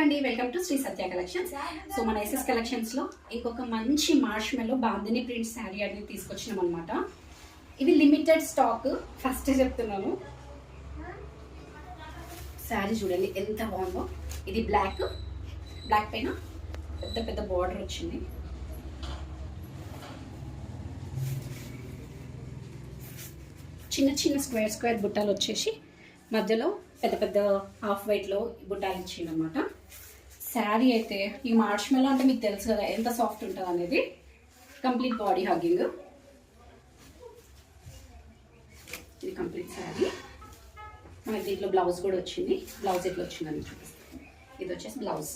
అండి, welcome to Shri Satya collections. So మన SS collections లో ఇంకొక మంచి మార్ష్మెల్లో బాందిని ప్రింట్ శారీ అనేది తీసుకొచ్చినాం అనమాట. ఇవి లిమిటెడ్ స్టాక్, ఫస్ట్ చెప్తున్నాను. శారీ చూడండి ఎంత బాగుందో. ఇది బ్లాక్ పైన పెద్ద పెద్ద బార్డర్ వచ్చింది. చిన్న చిన్న స్క్వేర్ బుట్టాలు వచ్చేసి మధ్యలో పెద్ద పెద్ద హాఫ్ వైట్లో బుట్టాలు ఇచ్చింది అనమాట. శారీ అయితే ఈ మార్ష్మెల్లో అంటే మీకు తెలుసు కదా ఎంత సాఫ్ట్ ఉంటుంది అనేది. Complete body hugging. ఇది కంప్లీట్ శారీ. మనకి దీంట్లో బ్లౌజ్ కూడా వచ్చింది. బ్లౌజ్ ఎట్లా వచ్చిందని చూపిస్తాను. ఇది వచ్చేసి బ్లౌజ్.